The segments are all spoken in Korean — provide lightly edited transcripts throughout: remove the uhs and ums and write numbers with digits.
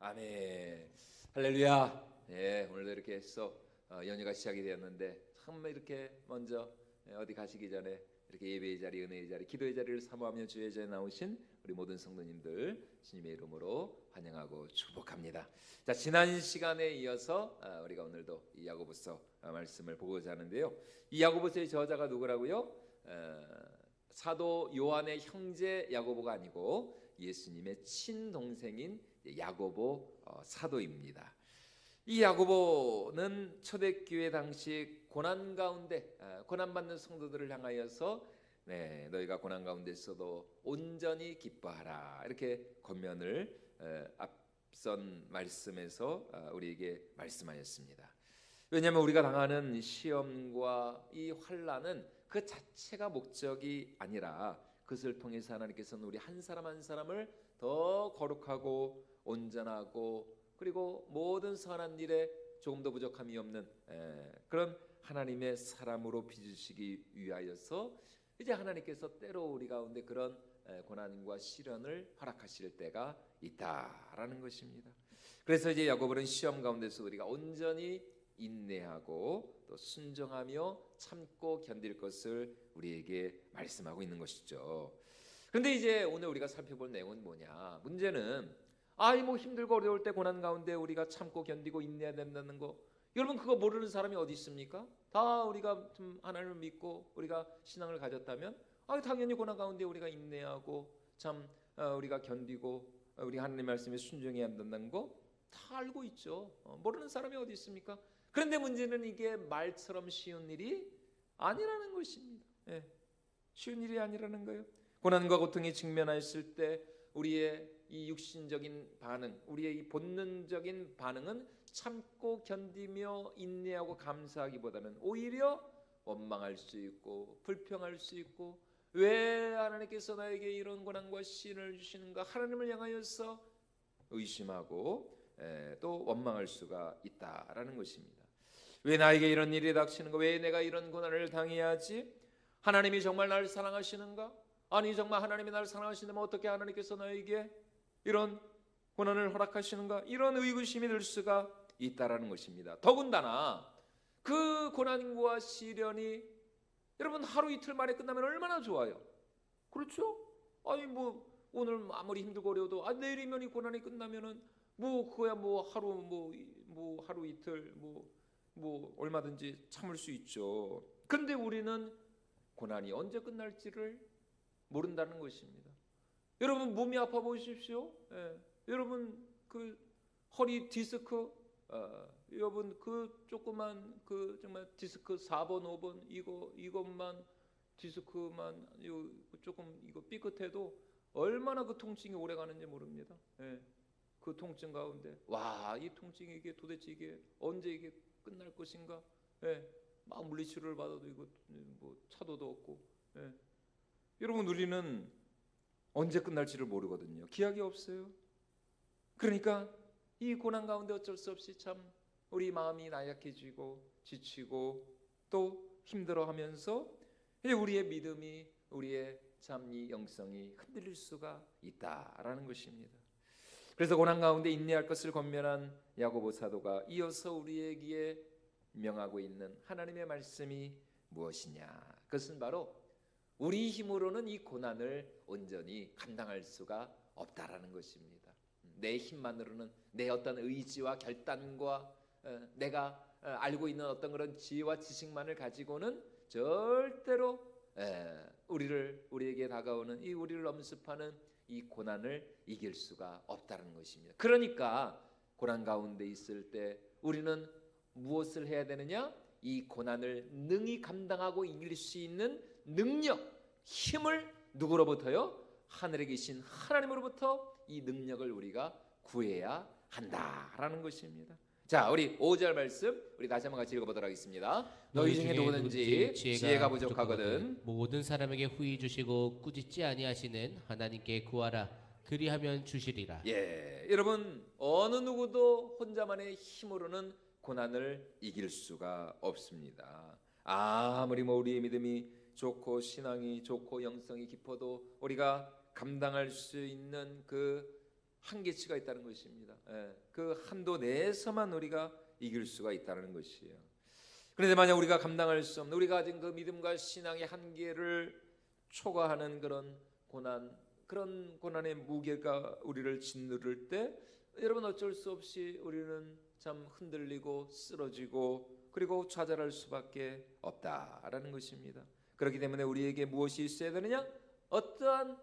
아멘. 할렐루야. 예, 오늘도 이렇게 해서 연휴가 시작이 되었는데 참 이렇게 먼저 어디 가시기 전에 이렇게 예배의 자리, 은혜의 자리, 기도의 자리를 사모하며 주의 자리에 나오신 우리 모든 성도님들 주님의 이름으로 환영하고 축복합니다. 자, 지난 시간에 이어서 우리가 오늘도 이 야고보서 말씀을 보고자 하는데요. 이 야고보서의 저자가 누구라고요? 사도 요한의 형제 야고보가 아니고 예수님의 친동생인 야고보 사도입니다. 이 야고보는 초대교회 당시 고난 가운데 고난받는 성도들을 향하여서 너희가 고난 가운데 있어도 온전히 기뻐하라 이렇게 권면을 앞선 말씀에서 우리에게 말씀하였습니다. 왜냐하면 우리가 당하는 시험과 이 환난은 그 자체가 목적이 아니라 그것을 통해서 하나님께서는 우리 한 사람 한 사람을 더 거룩하고 온전하고 그리고 모든 선한 일에 조금 더 부족함이 없는 그런 하나님의 사람으로 빚으시기 위하여서 이제 하나님께서 때로 우리 가운데 그런 고난과 시련을 허락하실 때가 있다라는 것입니다. 그래서 이제 야고보는 시험 가운데서 우리가 온전히 인내하고 또 순종하며 참고 견딜 것을 우리에게 말씀하고 있는 것이죠. 그런데 이제 오늘 우리가 살펴볼 내용은 뭐냐? 문제는 뭐 힘들고 어려울 때 고난 가운데 우리가 참고 견디고 인내해야 된다는 거. 여러분 그거 모르는 사람이 어디 있습니까? 다 우리가 좀 하나님을 믿고 우리가 신앙을 가졌다면 당연히 고난 가운데 우리가 인내하고 참 우리가 견디고 우리 하나님 말씀에 순종해야 한다는 거 다 알고 있죠. 모르는 사람이 어디 있습니까? 그런데 문제는 이게 말처럼 쉬운 일이 아니라는 것입니다. 쉬운 일이 아니라는 거예요. 고난과 고통에 직면하였을 때 우리의 이 육신적인 반응, 우리의 이 본능적인 반응은 참고 견디며 인내하고 감사하기보다는 오히려 원망할 수 있고 불평할 수 있고 왜 하나님께서 나에게 이런 고난과 시련을 주시는가 하나님을 향하여서 의심하고 또 원망할 수가 있다라는 것입니다. 왜 나에게 이런 일이 닥치는가? 왜 내가 이런 고난을 당해야 하지? 하나님이 정말 나를 사랑하시는가? 아니 정말 하나님이 나를 사랑하시는데 어떻게 하나님께서 나에게 이런 고난을 허락하시는가? 이런 의구심이 들 수가 있다라는 것입니다. 더군다나 그 고난과 시련이 여러분 하루 이틀 만에 끝나면 얼마나 좋아요. 그렇죠? 뭐 오늘 아무리 힘들고 어려워도 내일이면 이 고난이 끝나면은 그거야 하루 이틀 얼마든지 참을 수 있죠. 근데 우리는 고난이 언제 끝날지를 모른다는 것입니다. 여러분 몸이 아파 보십시오. 여러분 그 허리 디스크 여러분 그 조그만 그 정말 디스크 4번 5번 이것만 디스크만 조금 이거 삐끗해도 얼마나 그 통증이 오래 가는지 모릅니다. 그 통증 가운데 이 통증이 이게 도대체 이게 언제 이게 끝날 것인가? 막 물리치료를 받아도 이거 차도도 없고. 여러분 우리는 언제 끝날지를 모르거든요. 기약이 없어요. 그러니까 이 고난 가운데 어쩔 수 없이 참 우리 마음이 나약해지고 지치고 또 힘들어하면서 우리의 믿음이 우리의 참 이 영성이 흔들릴 수가 있다라는 것입니다. 그래서 고난 가운데 인내할 것을 권면한 야고보 사도가 이어서 우리에게 명하고 있는 하나님의 말씀이 무엇이냐? 그것은 바로 우리 힘으로는 이 고난을 온전히 감당할 수가 없다라는 것입니다. 내 힘만으로는 내 어떤 의지와 결단과 내가 알고 있는 어떤 그런 지혜와 지식만을 가지고는 절대로 우리에게 다가오는 이 우리를 엄습하는 이 고난을 이길 수가 없다는 것입니다. 그러니까 고난 가운데 있을 때 우리는 무엇을 해야 되느냐? 이 고난을 능히 감당하고 이길 수 있는 능력, 힘을 누구로부터요? 하늘에 계신 하나님으로부터 이 능력을 우리가 구해야 한다라는 것입니다. 자, 우리 5절 말씀 우리 다시 한번 같이 읽어보도록 하겠습니다. 너희 중에 누구든지 지혜가 부족하거든 모든 사람에게 후히 주시고 꾸짖지 아니하시는 하나님께 구하라. 그리하면 주시리라. 여러분 어느 누구도 혼자만의 힘으로는 고난을 이길 수가 없습니다. 아무리 우리의 믿음이 좋고 신앙이 좋고 영성이 깊어도 우리가 감당할 수 있는 그 한계치가 있다는 것입니다. 그 한도 내에서만 우리가 이길 수가 있다는 것이에요. 그런데 만약 우리가 감당할 수 없는, 우리가 가진 그 믿음과 신앙의 한계를 초과하는 그런 고난의 무게가 우리를 짓누를 때 여러분 어쩔 수 없이 우리는 참 흔들리고 쓰러지고 그리고 좌절할 수밖에 없다라는 것입니다. 그렇기 때문에 우리에게 무엇이 있어야 되느냐? 어떠한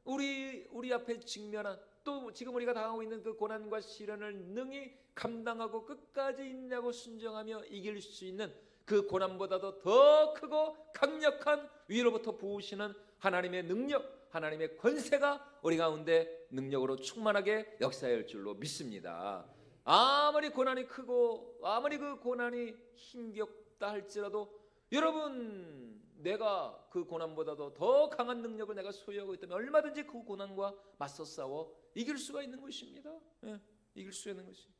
우리 앞에 직면한 또 지금 우리가 당하고 있는 그 고난과 시련을 능히 감당하고 끝까지 인내하고 순종하며 이길 수 있는 그 고난보다도 더 크고 강력한 위로부터 부으시는 하나님의 능력, 하나님의 권세가 우리 가운데 능력으로 충만하게 역사할 줄로 믿습니다. 아무리 고난이 크고 아무리 그 고난이 힘겹다 할지라도 여러분, 내가 그 고난보다도 더 강한 능력을 내가 소유하고 있다면 얼마든지 그 고난과 맞서 싸워 이길 수가 있는 것입니다. 이길 수 있는 것입니다.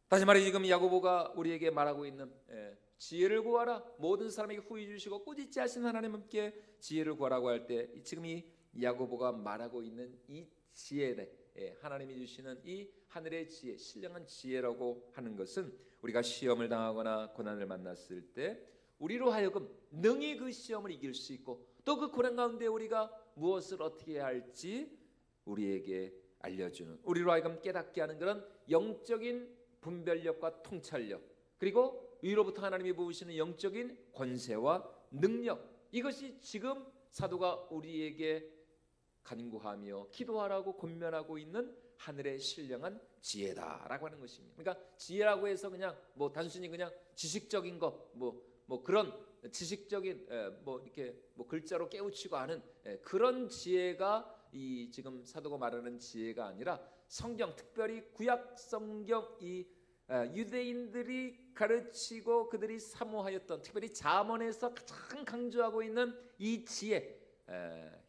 다시 말해 지금 야고보가 우리에게 말하고 있는 지혜를 구하라. 모든 사람에게 후히 주시고 꾸짖지 하신 하나님께 지혜를 구하라고 할 때 지금 이 야고보가 말하고 있는 이 지혜에 하나님이 주시는 이 하늘의 지혜, 신령한 지혜라고 하는 것은 우리가 시험을 당하거나 고난을 만났을 때 우리로 하여금 능히 그 시험을 이길 수 있고 또 그 고난 가운데 우리가 무엇을 어떻게 해야 할지 우리에게 알려주는, 우리로 하여금 깨닫게 하는 그런 영적인 분별력과 통찰력, 그리고 위로부터 하나님이 부으시는 영적인 권세와 능력, 이것이 지금 사도가 우리에게 간구하며 기도하라고 권면하고 있는 하늘의 신령한 지혜다라고 하는 것입니다. 그러니까 지혜라고 해서 그냥 뭐 단순히 그냥 지식적인 것, 뭐 그런 지식적인 이렇게 글자로 깨우치고 하는 그런 지혜가 이 지금 사도가 말하는 지혜가 아니라 성경, 특별히 구약 성경 이 유대인들이 가르치고 그들이 사모하였던, 특별히 잠언에서 가장 강조하고 있는 이 지혜,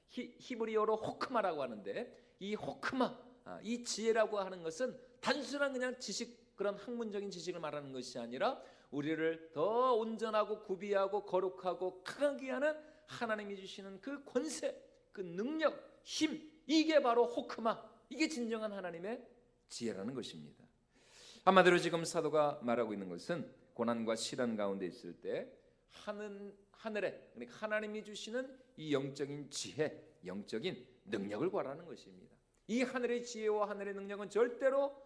히브리어로 호크마라고 하는데 이 호크마, 이 지혜라고 하는 것은 단순한 그냥 지식, 그런 학문적인 지식을 말하는 것이 아니라 우리를 더 온전하고 구비하고 거룩하고 강하게 하는 하나님이 주시는 그 권세, 그 능력, 힘, 이게 바로 호크마, 이게 진정한 하나님의 지혜라는 것입니다. 한마디로 지금 사도가 말하고 있는 것은 고난과 시련 가운데 있을 때 하늘에, 그러니까 하나님이 주시는 이 영적인 지혜, 영적인 능력을 구하라는 것입니다. 이 하늘의 지혜와 하늘의 능력은 절대로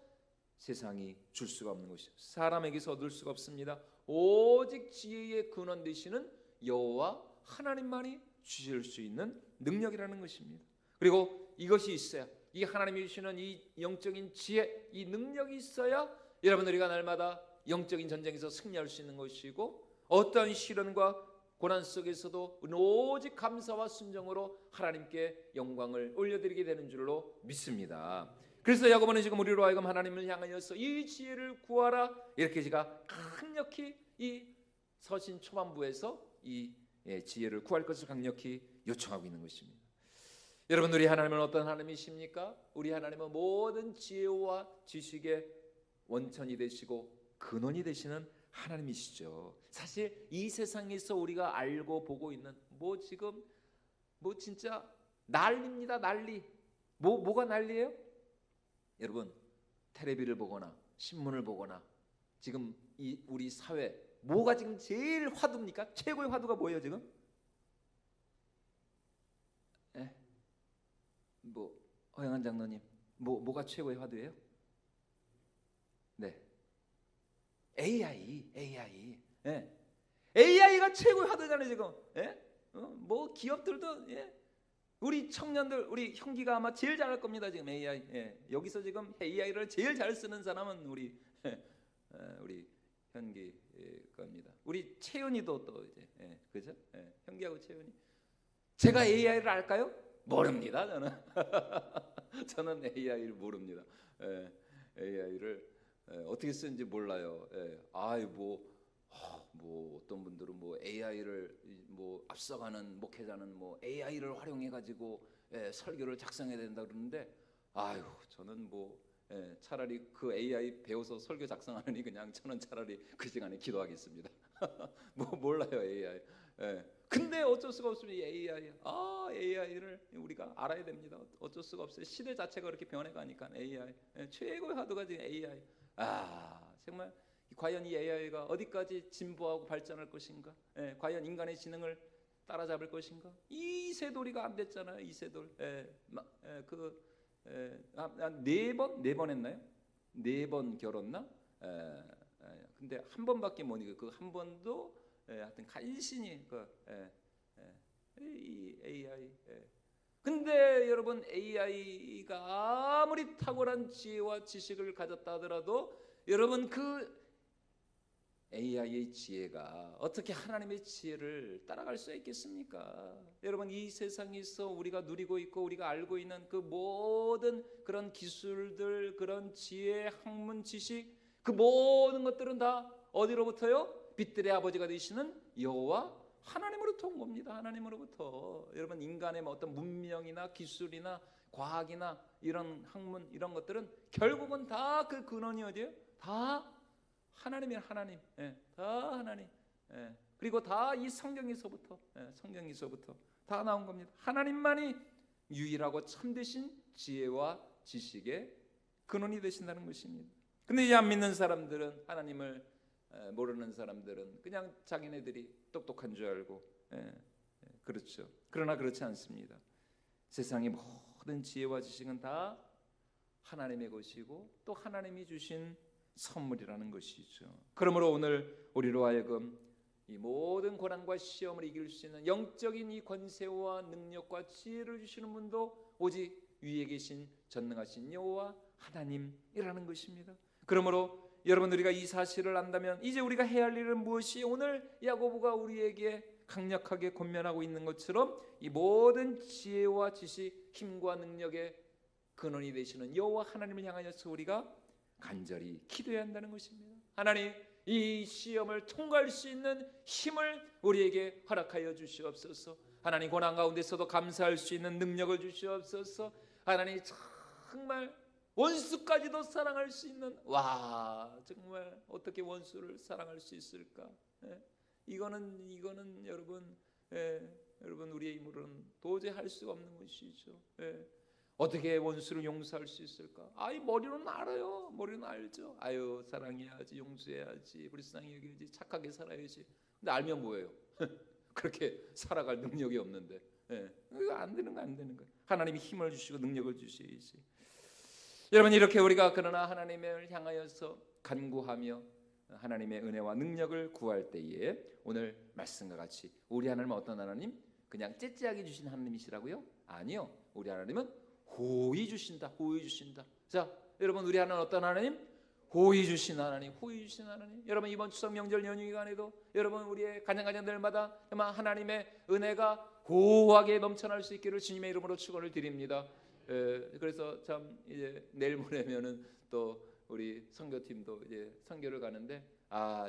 세상이 줄 수가 없는 것이죠. 사람에게서 얻을 수가 없습니다. 오직 지혜의 근원 되시는 여호와 하나님만이 주실 수 있는 능력이라는 것입니다. 그리고 이것이 있어야, 이 하나님이 주시는 이 영적인 지혜, 이 능력이 있어야 여러분 우리가 날마다 영적인 전쟁에서 승리할 수 있는 것이고 어떠한 시련과 고난 속에서도 오직 감사와 순종으로 하나님께 영광을 올려드리게 되는 줄로 믿습니다. 그래서 야고보는 지금 우리로 하여금 하나님을 향하여서 이 지혜를 구하라, 이렇게 제가 강력히 이 서신 초반부에서 이 지혜를 구할 것을 강력히 요청하고 있는 것입니다. 여러분, 우리 하나님은 어떤 하나님이십니까? 우리 하나님은 모든 지혜와 지식의 원천이 되시고 근원이 되시는 하나님이시죠. 사실 이 세상에서 우리가 알고 보고 있는 지금 진짜 난리입니다. 난리. 뭐가 난리예요? 여러분, 텔레비를 보거나 신문을 보거나 지금 이 우리 사회 뭐가 지금 제일 화두입니까? 최고의 화두가 뭐예요 지금? 허영한 장로님, 뭐가 최고의 화두예요? 네, AI. AI가 최고의 화두잖아요 지금. 기업들도 우리 청년들, 우리 형기가 아마 제일 잘할 겁니다 지금 AI. 여기서 지금 AI를 제일 잘 쓰는 사람은 우리 현기 겁니다. 우리 채연이도 또 이제 그죠? 현기하고 채연이. 제가 AI를 알까요? 모릅니다 저는. 저는 AI를 모릅니다. AI를 어떻게 쓰는지 몰라요. 어떤 분들은 AI를 앞서가는 목회자는 AI를 활용해 가지고 설교를 작성해야 된다 그러는데 저는 차라리 그 AI 배워서 설교 작성하느니 그냥 저는 차라리 그 시간에 기도하겠습니다. 몰라요 AI. 근데 어쩔 수가 없습니다. AI를 우리가 알아야 됩니다. 어쩔 수가 없어요. 시대 자체가 그렇게 변해가니까 AI 최고의 화두가 지금 AI. 정말 과연 이 AI가 어디까지 진보하고 발전할 것인가? 과연 인간의 지능을 따라잡을 것인가? 이세돌이가 안 됐잖아요. 이세돌. 네 번 했나요? 4번 결혼나? 근데 한 번밖에 못 이겨. 그 한 번도 하여튼 간신히 이 AI. 근데 여러분 AI가 아무리 탁월한 지혜와 지식을 가졌다 하더라도 여러분 그 AI의 지혜가 어떻게 하나님의 지혜를 따라갈 수 있겠습니까? 여러분 이 세상에서 우리가 누리고 있고 우리가 알고 있는 그 모든 그런 기술들, 그런 지혜, 학문, 지식, 그 모든 것들은 다 어디로부터요? 빛들의 아버지가 되시는 여호와 하나님으로부터 온 겁니다. 하나님으로부터. 여러분 인간의 어떤 문명이나 기술이나 과학이나 이런 학문 이런 것들은 결국은 다 그 근원이 어디예요? 다 하나님이에요. 하나님. 다 하나님. 그리고 다 이 성경에서부터 다 나온 겁니다. 하나님만이 유일하고 참되신 지혜와 지식의 근원이 되신다는 것입니다. 근데 이제 안 믿는 사람들은, 하나님을 모르는 사람들은 그냥 자기네들이 똑똑한 줄 알고, 그렇죠. 그러나 그렇지 않습니다. 세상의 모든 지혜와 지식은 다 하나님의 것이고 또 하나님이 주신 선물이라는 것이죠. 그러므로 오늘 우리로 하여금 이 모든 고난과 시험을 이길 수 있는 영적인 이 권세와 능력과 지혜를 주시는 분도 오직 위에 계신 전능하신 여호와 하나님이라는 것입니다. 그러므로 여러분 우리가 이 사실을 안다면 이제 우리가 해야 할 일은 무엇이, 오늘 야고보가 우리에게 강력하게 권면하고 있는 것처럼 이 모든 지혜와 지식, 힘과 능력의 근원이 되시는 여호와 하나님을 향하여서 우리가 간절히 기도해야 한다는 것입니다. 하나님, 이 시험을 통과할 수 있는 힘을 우리에게 허락하여 주시옵소서. 하나님, 고난 가운데서도 감사할 수 있는 능력을 주시옵소서. 하나님, 정말 원수까지도 사랑할 수 있는, 정말 어떻게 원수를 사랑할 수 있을까? 이거는 여러분 우리의 힘으로는 도저히 할 수가 없는 것이죠. 어떻게 원수를 용서할 수 있을까? 머리로는 알아요. 머리로는 알죠. 사랑해야지, 용서해야지, 불쌍히 여겨야지, 착하게 살아야지. 근데 알면 뭐예요? 그렇게 살아갈 능력이 없는데, 이거 안 되는 거야. 하나님이 힘을 주시고 능력을 주셔야지. 여러분, 이렇게 우리가 그러나 하나님을 향하여서 간구하며 하나님의 은혜와 능력을 구할 때에 오늘 말씀과 같이 우리 하나님은 어떤 하나님? 그냥 째째하게 주신 하나님이시라고요? 아니요. 우리 하나님은 호의 주신다. 자, 여러분, 우리 하나님은 어떤 하나님? 호의 주신 하나님. 여러분, 이번 추석 명절 연휴 기간에도 여러분 우리의 가정들마다 하나님의 은혜가 고하게 넘쳐날 수 있기를 주님의 이름으로 축원을 드립니다. 그래서 참 이제 내일 모레면은 또 우리 선교팀도 이제 선교를 가는데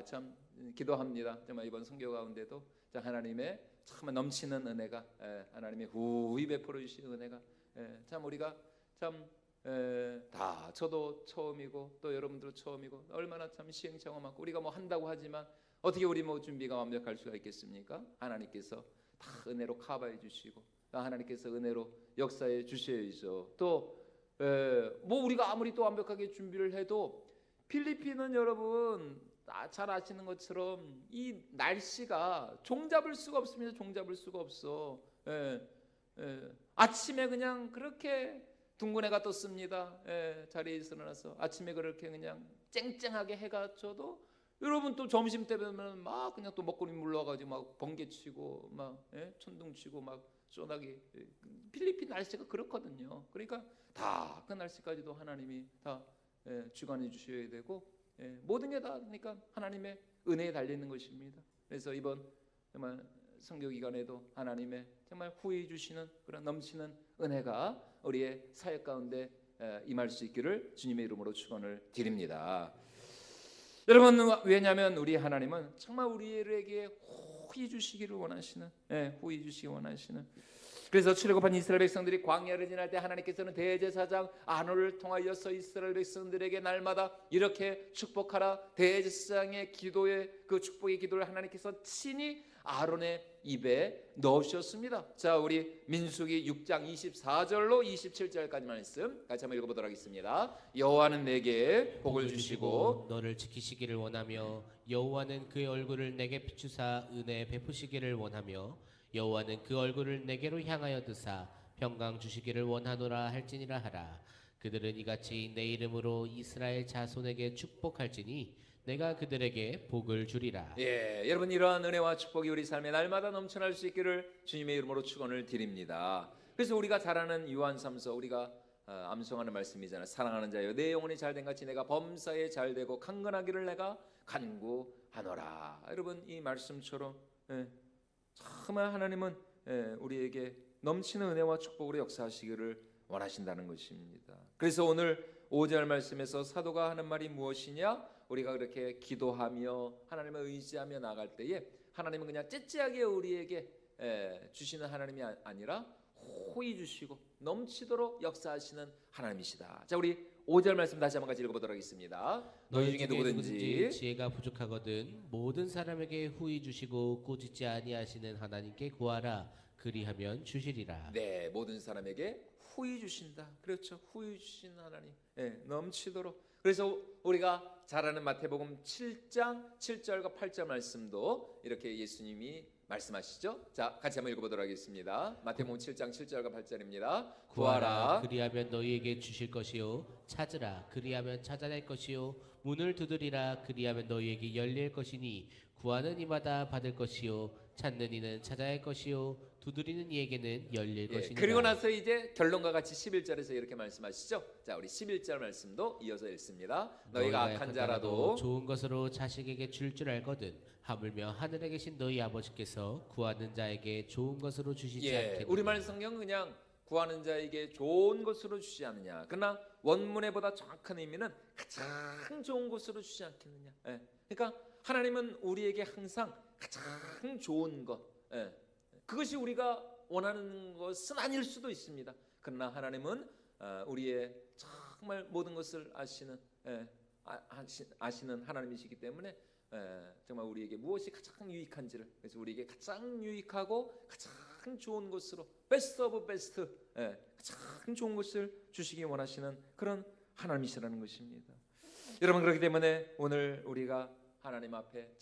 참 기도합니다. 정말 이번 선교 가운데도 하나님의 참 넘치는 은혜가, 하나님의 후히 베풀어 주신 은혜가, 참 우리가 참 다 저도 처음이고 또 여러분들도 처음이고 얼마나 참 시행착오 많고 우리가 뭐 한다고 하지만 어떻게 우리 뭐 준비가 완벽할 수가 있겠습니까? 하나님께서 다 은혜로 커버해 주시고 하나님께서 은혜로 역사해 주셔야죠. 또 뭐 우리가 아무리 또 완벽하게 준비를 해도 필리핀은 여러분 잘 아시는 것처럼 이 날씨가 종잡을 수가 없습니다. 종잡을 수가 없어. 아침에 그냥 그렇게 둥근 해가 떴습니다. 자리에서 일어나서 아침에 그렇게 그냥 쨍쨍하게 해가 져도 여러분 또 점심 때 되면 막 그냥 또 먹구름 물러가지고 막 번개치고 막 천둥치고 막 소나기. 필리핀 날씨가 그렇거든요. 그러니까 다 그 날씨까지도 하나님이 다 주관해 주셔야 되고 모든 게 다 그러니까 하나님의 은혜에 달리는 것입니다. 그래서 이번 정말 선교 기간에도 하나님의 정말 후히 주시는 그런 넘치는 은혜가 우리의 사역 가운데 임할 수 있기를 주님의 이름으로 축원을 드립니다. 여러분, 왜냐하면 우리 하나님은 정말 우리에게 후히 주시기를 원하시는, 후히 주시기 원하시는, 그래서 출애굽한 이스라엘 백성들이 광야를 지날 때 하나님께서는 대제사장 아론을 통하여서 이스라엘 백성들에게 날마다 이렇게 축복하라, 대제사장의 기도의 그 축복의 기도를 하나님께서 친히 아론의 입에 넣으셨습니다. 자, 우리 민수기 6장 24절로 27절까지 말씀 같이 한번 읽어보도록 하겠습니다. 여호와는 내게 복을 주시고 너를 지키시기를 원하며 여호와는 그의 얼굴을 내게 비추사 은혜 베푸시기를 원하며 여호와는 그 얼굴을 내게로 향하여 드사 평강 주시기를 원하노라 할지니라 하라. 그들은 이같이 내 이름으로 이스라엘 자손에게 축복할지니 내가 그들에게 복을 주리라. 예, 여러분 이러한 은혜와 축복이 우리 삶에 날마다 넘쳐날 수 있기를 주님의 이름으로 축원을 드립니다. 그래서 우리가 잘 아는 요한 3서 우리가 암송하는 말씀이잖아요. 사랑하는 자여 내 영혼이 잘된 같이 내가 범사에 잘되고 강건하기를 내가 간구하노라. 여러분 이 말씀처럼 정말 하나님은 우리에게 넘치는 은혜와 축복으로 역사하시기를 원하신다는 것입니다. 그래서 오늘 5절 말씀에서 사도가 하는 말이 무엇이냐? 우리가 그렇게 기도하며 하나님을 의지하며 나갈 때에 하나님은 그냥 째째하게 우리에게 주시는 하나님이 아니라 호히 주시고 넘치도록 역사하시는 하나님이시다. 자, 우리 5절 말씀 다시 한번 같이 읽어보도록 하겠습니다. 너희 중에 누구든지 지혜가 부족하거든 모든 사람에게 후히 주시고 꾸짖지 아니하시는 하나님께 구하라. 그리하면 주시리라. 네, 모든 사람에게 후히 주신다. 그렇죠. 후히 주신 하나님. 넘치도록. 그래서 우리가 잘 아는 마태복음 7장 7절과 8절 말씀도 이렇게 예수님이 말씀하시죠. 자, 같이 한번 읽어보도록 하겠습니다. 마태복음 7장 7절과 8절입니다. 구하라 그리하면 너희에게 주실 것이요 찾으라 그리하면 찾아낼 것이요 문을 두드리라 그리하면 너희에게 열릴 것이니 구하는 이마다 받을 것이요 찾는 이는 찾아야 할 것이요 두드리는 이에게는 열릴 것이니라. 그리고 나서 이제 결론과 같이 11절에서 이렇게 말씀하시죠. 자, 우리 11절 말씀도 이어서 읽습니다. 너희가 악한 자라도 좋은 것으로 자식에게 줄 알거든 하물며 하늘에 계신 너희 아버지께서 구하는 자에게 좋은 것으로 주시지 않겠느냐. 우리말 성경은 그냥 구하는 자에게 좋은 것으로 주지 않느냐. 그러나 원문에 보다 정확한 의미는 가장 좋은 것으로 주지 않겠느냐. 그러니까 하나님은 우리에게 항상 가장 좋은 것, 그것이 우리가 원하는 것은 아닐 수도 있습니다. 그러나 하나님은 우리의 정말 모든 것을 아시는 하나님이시기 때문에 정말 우리에게 무엇이 가장 유익한지를, 그래서 우리에게 가장 유익하고 가장 좋은 것으로 베스트 오브 베스트, 가장 좋은 것을 주시기 원하시는 그런 하나님이시라는 것입니다. 여러분, 그렇기 때문에 오늘 우리가 하나님 앞에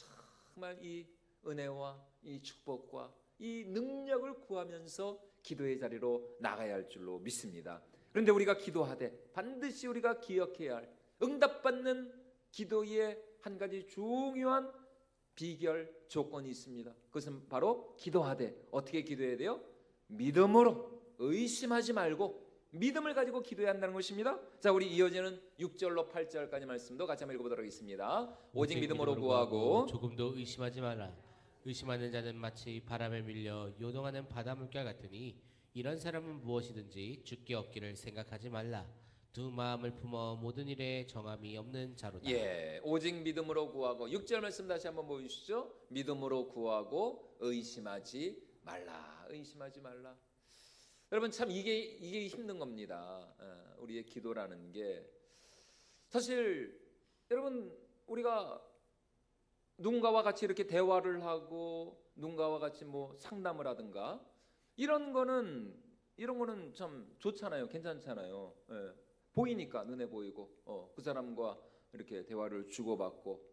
정말 이 은혜와 이 축복과 이 능력을 구하면서 기도의 자리로 나가야 할 줄로 믿습니다. 그런데 우리가 기도하되 반드시 우리가 기억해야 할 응답받는 기도의 한 가지 중요한 비결 조건이 있습니다. 그것은 바로 기도하되 어떻게 기도해야 돼요? 믿음으로, 의심하지 말고 믿음을 가지고 기도해야 한다는 것입니다. 자, 우리 이어지는 6절로 8절까지 말씀도 같이 한번 읽어보도록 하겠습니다. 오직 믿음으로 구하고 조금도 의심하지 마라. 의심하는 자는 마치 바람에 밀려 요동하는 바닷물결 같으니 이런 사람은 무엇이든지 주께 얻기를 생각하지 말라. 두 마음을 품어 모든 일에 정함이 없는 자로다. 오직 믿음으로 구하고 6절 말씀 다시 한번 보여주시죠. 믿음으로 구하고 의심하지 말라. 의심하지 말라. 여러분, 참 이게 힘든 겁니다. 우리의 기도라는 게 사실 여러분, 우리가 누군가와 같이 이렇게 대화를 하고 누군가와 같이 뭐 상담을 하든가 이런 거는 참 좋잖아요. 괜찮잖아요. 보이니까, 눈에 보이고 그 사람과 이렇게 대화를 주고받고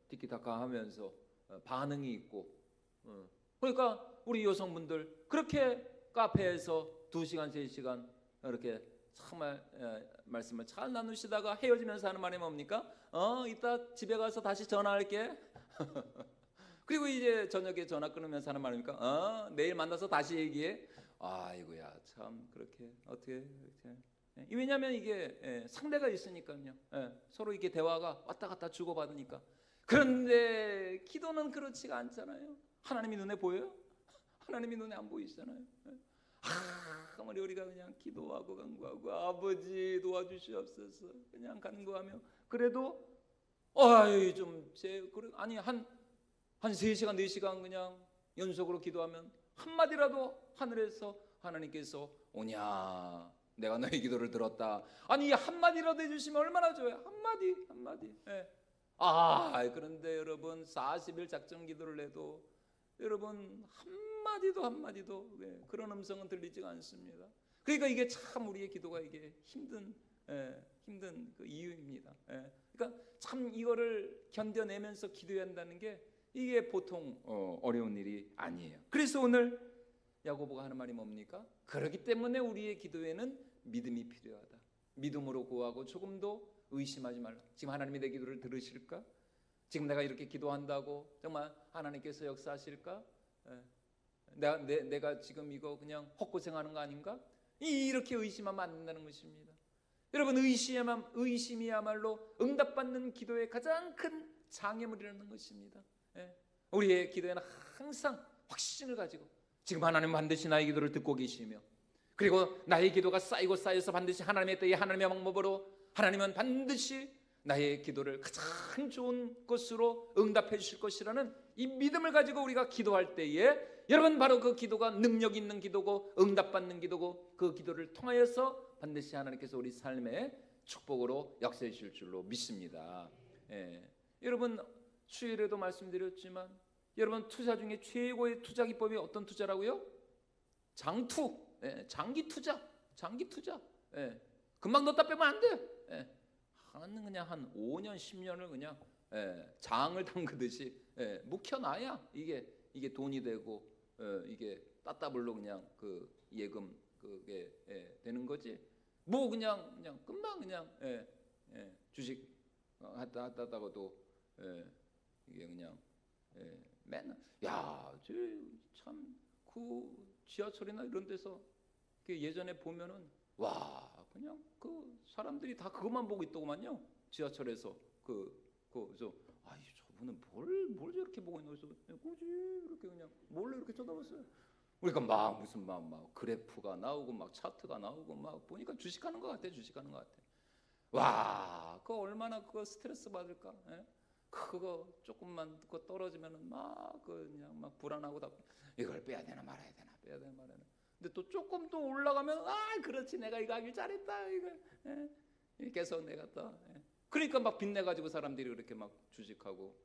티키타카 하면서 반응이 있고, 그러니까 우리 여성분들 그렇게 카페에서 2시간 3시간 이렇게 정말 말씀을 잘 나누시다가 헤어지면서 하는 말이 뭡니까? 이따 집에 가서 다시 전화할게. 그리고 이제 저녁에 전화 끊으면서 하는 말입니까? 내일 만나서 다시 얘기해. 아이고야, 참 그렇게 어떻게 이렇게. 왜냐하면 이게 상대가 있으니까요. 서로 이렇게 대화가 왔다 갔다 주고받으니까. 그런데 기도는 그렇지가 않잖아요. 하나님이 눈에 보여요? 하나님이 눈에 안 보이시잖아요. 아무리 우리가 그냥 기도하고 간구하고 아버지 도와주시옵소서 그냥 간구하며 그래도 아니 한 3시간 4시간 그냥 연속으로 기도하면 한마디라도 하늘에서 하나님께서 오냐 내가 너의 기도를 들었다. 아니 한마디라도 해주시면 얼마나 좋아요. 한마디. 예. 그런데 여러분 40일 작전 기도를 해도 여러분 한마디도 그런 음성은 들리지가 않습니다. 그러니까 이게 참 우리의 기도가 이게 힘든 그 이유입니다. 그러니까 참 이거를 견뎌내면서 기도해야 한다는 게 이게 보통 어려운 일이 아니에요. 그래서 오늘 야고보가 하는 말이 뭡니까? 그렇기 때문에 우리의 기도에는 믿음이 필요하다. 믿음으로 구하고 조금도 의심하지 말라. 지금 하나님이 내 기도를 들으실까? 지금 내가 이렇게 기도한다고 정말 하나님께서 역사하실까? 내가 지금 이거 그냥 헛고생하는 거 아닌가? 이렇게 의심하면 안 된다는 것입니다. 여러분 의심이야말로 응답받는 기도의 가장 큰 장애물이라는 것입니다. 우리의 기도에는 항상 확신을 가지고 지금 하나님은 반드시 나의 기도를 듣고 계시며 그리고 나의 기도가 쌓여서 반드시 하나님의 때에 하나님의 방법으로 하나님은 반드시 나의 기도를 가장 좋은 것으로 응답해 주실 것이라는 이 믿음을 가지고 우리가 기도할 때에 여러분 바로 그 기도가 능력 있는 기도고 응답받는 기도고 그 기도를 통하여서 반드시 하나님께서 우리 삶의 축복으로 역사해 주실 줄로 믿습니다. 여러분 수요일에도 말씀드렸지만 여러분 투자 중에 최고의 투자 기법이 어떤 투자라고요? 장투, 장기 투자. 금방 넣었다 빼면 안 돼. 하나는 그냥 한 5년, 10년을 그냥 장을 담그듯이 묵혀놔야 이게 돈이 되고 이게 따따블로 그냥 그 예금 그게 되는 거지. 뭐 그냥 금방 그냥 주식 하다가도 이게 그냥 맨날 참 그 지하철이나 이런 데서 예전에 보면은 와 그냥 그 사람들이 다 그것만 보고 있더구만요. 지하철에서 그저 저분은 뭘 저렇게 보고 있나 그래서 굳이 이렇게 그냥 몰래 이렇게 쳐다봤어요. 그러니까 막 무슨 막 그래프가 나오고 막 차트가 나오고 막 보니까 주식하는 것 같아. 와 그거 얼마나 그거 스트레스 받을까. 그거 조금만 그거 떨어지면은 막 그냥 막 불안하고 다 이걸 빼야 되나 말아야 되나. 근데 또 조금 또 올라가면 그렇지 내가 이거 하길 잘했다 이거 계속 내가 또 그러니까 막 빚내 가지고 사람들이 그렇게 막 주식하고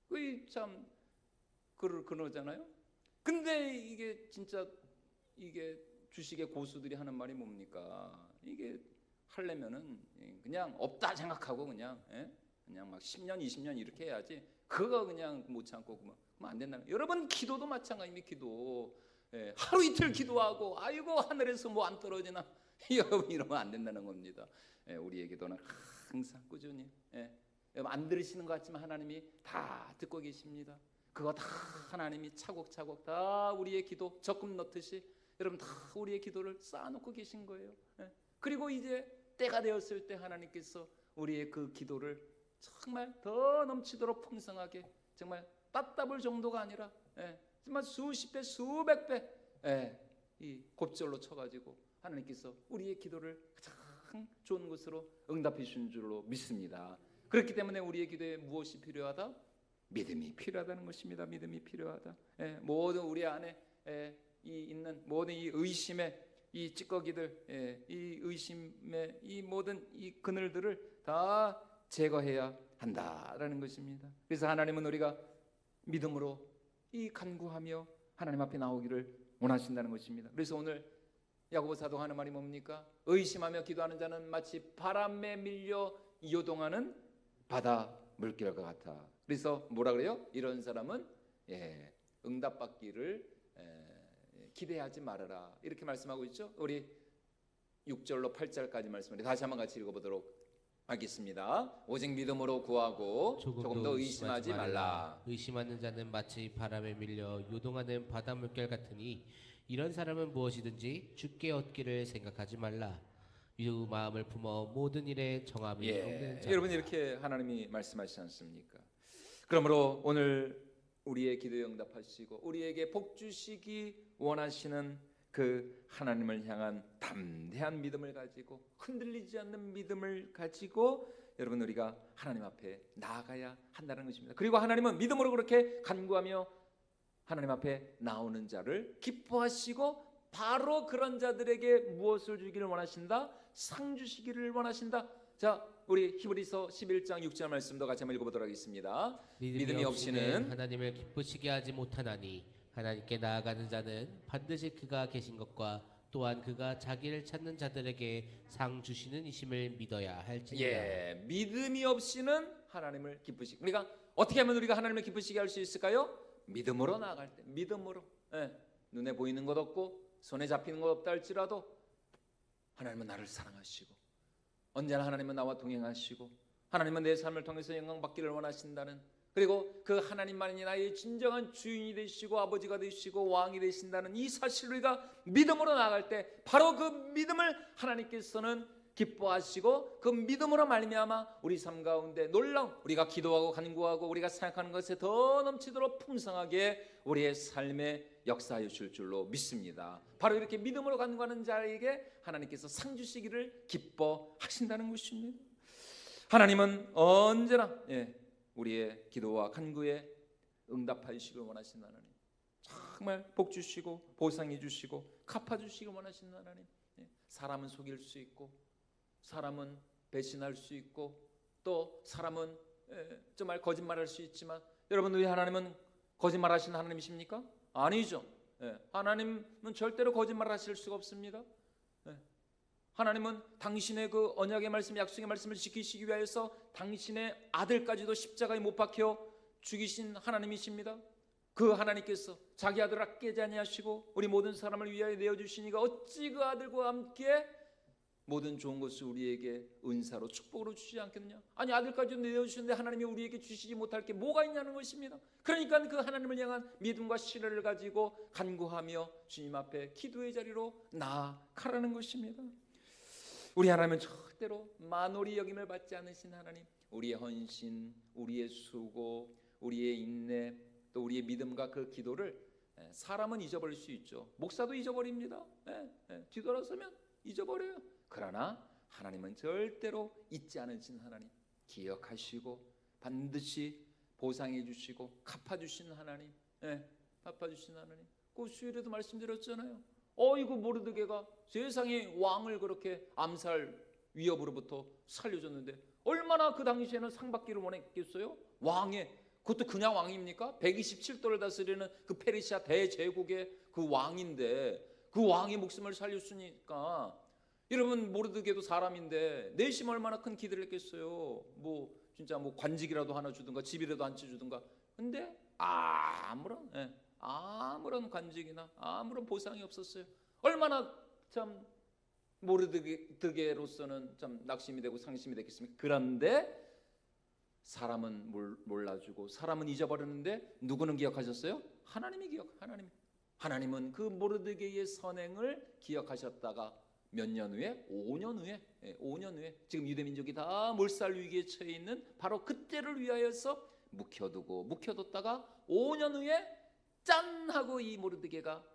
그게 참 그러잖아요. 근데 이게 진짜 이게 주식의 고수들이 하는 말이 뭡니까? 이게 하려면은 그냥 없다 생각하고 그냥 막 10년 20년 이렇게 해야지 그거 그냥 못 참고 그러면 안 된다는. 여러분 기도도 마찬가지입니다. 기도 하루 이틀 기도하고 아이고 하늘에서 뭐 안 떨어지나 여러분 이러면 안 된다는 겁니다. 우리의 기도는 항상 꾸준히 여러분 안 들으시는 것 같지만 하나님이 다 듣고 계십니다. 그거 다 하나님이 차곡차곡 다 우리의 기도 적금 넣듯이 여러분 다 우리의 기도를 쌓아놓고 계신 거예요. 그리고 이제 때가 되었을 때 하나님께서 우리의 그 기도를 정말 더 넘치도록 풍성하게 정말 따따블 정도가 아니라 정말 수십 배 수백 배 이 곱절로 쳐가지고 하나님께서 우리의 기도를 가장 좋은 것으로 응답해 주신 줄로 믿습니다. 그렇기 때문에 우리의 기도에 무엇이 필요하다? 믿음이 필요하다는 것입니다. 믿음이 필요하다. 모든 우리 안에 있는 모든 이 의심의 이 찌꺼기들, 이 의심의 이 모든 이 그늘들을 다 제거해야 한다라는 것입니다. 그래서 하나님은 우리가 믿음으로 이 간구하며 하나님 앞에 나오기를 원하신다는 것입니다. 그래서 오늘 야고보 사도가 하는 말이 뭡니까? 의심하며 기도하는 자는 마치 바람에 밀려 요동하는 바다 물결과 같아. 그래서 뭐라 그래요? 이런 사람은 응답받기를 기대하지 말아라. 이렇게 말씀하고 있죠. 우리 6절로 8절까지 말씀을 다시 한번 같이 읽어보도록 하겠습니다. 오직 믿음으로 구하고 조금도 의심하지 말라. 의심하는 자는 마치 바람에 밀려 요동하는 바다 물결 같으니 이런 사람은 무엇이든지 주께 얻기를 생각하지 말라. 유 마음을 품어 모든 일에 정함이 없는 자. 여러분 이렇게 하나님이 말씀하시지 않습니까? 그러므로 오늘 우리의 기도에 응답하시고 우리에게 복 주시기 원하시는 그 하나님을 향한 담대한 믿음을 가지고 흔들리지 않는 믿음을 가지고 여러분 우리가 하나님 앞에 나아가야 한다는 것입니다. 그리고 하나님은 믿음으로 그렇게 간구하며 하나님 앞에 나오는 자를 기뻐하시고 바로 그런 자들에게 무엇을 주기를 원하신다? 상 주시기를 원하신다. 자, 우리 히브리서 11장 6절 말씀도 같이 한번 읽어보도록 하겠습니다. 믿음이 없이는 하나님을 기쁘시게 하지 못하나니 하나님께 나아가는 자는 반드시 그가 계신 것과 또한 그가 자기를 찾는 자들에게 상 주시는 이심을 믿어야 할지니라. 예, 믿음이 없이는 하나님을 기쁘시게. 그러니까 어떻게 하면 우리가 하나님을 기쁘시게 할 수 있을까요? 믿음으로 나아갈 때, 믿음으로. 예, 눈에 보이는 것 없고 손에 잡히는 것 없다 할지라도 하나님은 나를 사랑하시고 언제나 하나님은 나와 동행하시고 하나님은 내 삶을 통해서 영광 받기를 원하신다는, 그리고 그 하나님만이 나의 진정한 주인이 되시고 아버지가 되시고 왕이 되신다는 이 사실을 우리가 믿음으로 나아갈 때 바로 그 믿음을 하나님께서는 기뻐하시고 그 믿음으로 말미암아 우리 삶 가운데 놀라운, 우리가 기도하고 간구하고 우리가 생각하는 것에 더 넘치도록 풍성하게 우리의 삶에 역사하여 주실 줄로 믿습니다. 바로 이렇게 믿음으로 간구하는 자에게 하나님께서 상 주시기를 기뻐하신다는 것입니다. 하나님은 언제나 우리의 기도와 간구에 응답하시길 원하시는 하나님, 정말 복 주시고 보상해 주시고 갚아 주시길 원하시는 하나님. 사람은 속일 수 있고 사람은 배신할 수 있고 또 사람은 정말 거짓말할 수 있지만 여러분, 우리 하나님은 거짓말하시는 하나님이십니까? 아니죠. 하나님은 절대로 거짓말하실 수가 없습니다. 하나님은 당신의 그 언약의 말씀, 약속의 말씀을 지키시기 위하여서 당신의 아들까지도 십자가에 못 박혀 죽이신 하나님이십니다. 그 하나님께서 자기 아들을 아끼지 아니하시고 우리 모든 사람을 위하여 내어주시니가 어찌 그 아들과 함께 모든 좋은 것을 우리에게 은사로 축복으로 주시지 않겠느냐. 아니, 아들까지 내어주시는데 하나님이 우리에게 주시지 못할 게 뭐가 있냐는 것입니다. 그러니까 그 하나님을 향한 믿음과 신뢰를 가지고 간구하며 주님 앞에 기도의 자리로 나아가라는 것입니다. 우리 하나님은 절대로 만홀히 여김을 받지 않으신 하나님, 우리의 헌신, 우리의 수고, 우리의 인내, 또 우리의 믿음과 그 기도를 사람은 잊어버릴 수 있죠. 목사도 잊어버립니다. 뒤돌아서면 잊어버려요. 그러나 하나님은 절대로 잊지 않으신 하나님, 기억하시고 반드시 보상해 주시고 갚아주신 하나님, 갚아주신 하나님. 그 수요일에도 말씀드렸잖아요. 이거 모르드게가 세상의 왕을 그렇게 암살 위협으로부터 살려줬는데 얼마나 그 당시에는 상 받기를 원했겠어요? 왕의, 그것도 그냥 왕입니까? 127도를 다스리는 그 페르시아 대제국의 그 왕인데 그 왕의 목숨을 살렸으니까 여러분, 모르드게도 사람인데 내심 얼마나 큰 기대를 했겠어요. 진짜 관직이라도 하나 주든가 집이라도 한 채 주든가. 근데 아무런 관직이나 아무런 보상이 없었어요. 얼마나 참 모르드게로서는 참 낙심이 되고 상심이 됐겠습니까? 그런데 사람은 몰라주고 사람은 잊어버렸는데 누구는 기억하셨어요? 하나님이 하나님은 그 모르드게의 선행을 기억하셨다가 몇 년 후에? 5년 후에 지금 유대민족이 다 몰살 위기에 처해 있는 바로 그때를 위하여서 묵혀뒀다가 5년 후에 짠 하고 이 모르드게가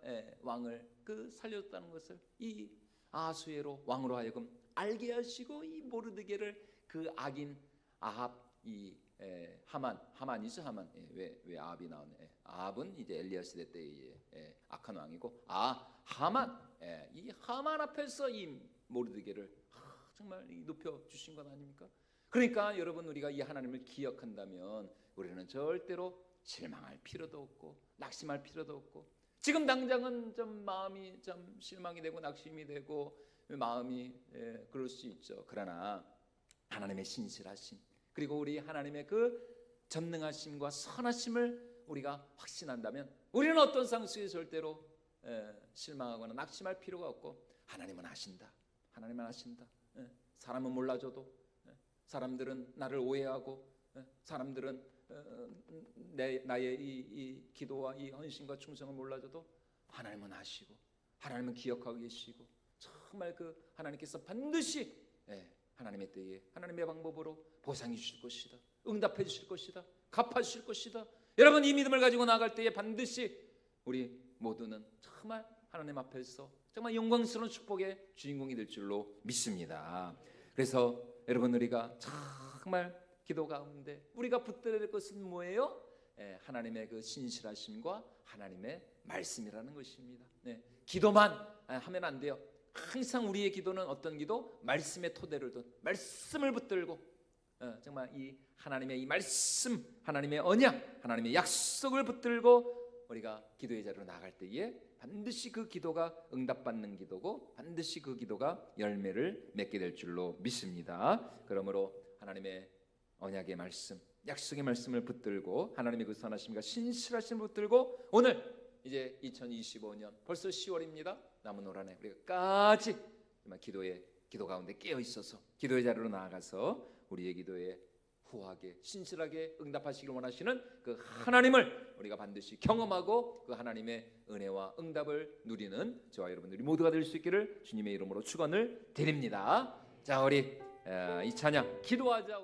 왕을 살렸다는 것을 이 아수에로 왕으로 하여금 알게 하시고 이 모르드게를 그 악인 아합, 이 하만이죠. 하만. 왜 아합이 나오네. 아합은 이제 엘리야 시대 때의 악한 왕이고 하만. 이 하만 앞에서 이 모르드게를 정말 높여 주신 것 아닙니까? 그러니까 여러분, 우리가 이 하나님을 기억한다면 우리는 절대로 실망할 필요도 없고 낙심할 필요도 없고, 지금 당장은 좀 마음이 좀 실망이 되고 낙심이 되고 마음이 그럴 수 있죠. 그러나 하나님의 신실하심, 그리고 우리 하나님의 그 전능하심과 선하심을 우리가 확신한다면 우리는 어떤 상황에 절대로 실망하거나 낙심할 필요가 없고, 하나님은 아신다. 사람은 몰라줘도, 사람들은 나를 오해하고, 사람들은 나의 이 기도와 이 헌신과 충성을 몰라줘도 하나님은 아시고 하나님은 기억하고 계시고, 정말 그 하나님께서 반드시 하나님의 때에 하나님의 방법으로 보상해 주실 것이다, 응답해 주실 것이다, 갚아 주실 것이다. 여러분, 이 믿음을 가지고 나아갈 때에 반드시 우리 모두는 정말 하나님 앞에서 정말 영광스러운 축복의 주인공이 될 줄로 믿습니다. 그래서 여러분, 우리가 정말 기도 가운데 우리가 붙들어야 될 것은 뭐예요? 하나님의 그 신실하심과 하나님의 말씀이라는 것입니다. 기도만 하면 안 돼요. 항상 우리의 기도는 어떤 기도? 말씀의 토대를 둔 말씀을 붙들고 정말 이 하나님의 이 말씀, 하나님의 언약, 하나님의 약속을 붙들고 우리가 기도의 자리로 나갈 때에 반드시 그 기도가 응답받는 기도고 반드시 그 기도가 열매를 맺게 될 줄로 믿습니다. 그러므로 하나님의 언약의 말씀, 약속의 말씀을 붙들고 하나님의 그 선하심과 신실하심을 붙들고 오늘 이제 2025년 벌써 10월입니다. 남은 올 한 해 우리가까지 기도 가운데 깨어 있어서 기도의 자리로 나아가서 우리의 기도에 후하게 신실하게 응답하시길 원하시는 그 하나님을 우리가 반드시 경험하고 그 하나님의 은혜와 응답을 누리는 저와 여러분들이 모두가 될 수 있기를 주님의 이름으로 축원을 드립니다. 자, 우리 이 찬양 기도하자.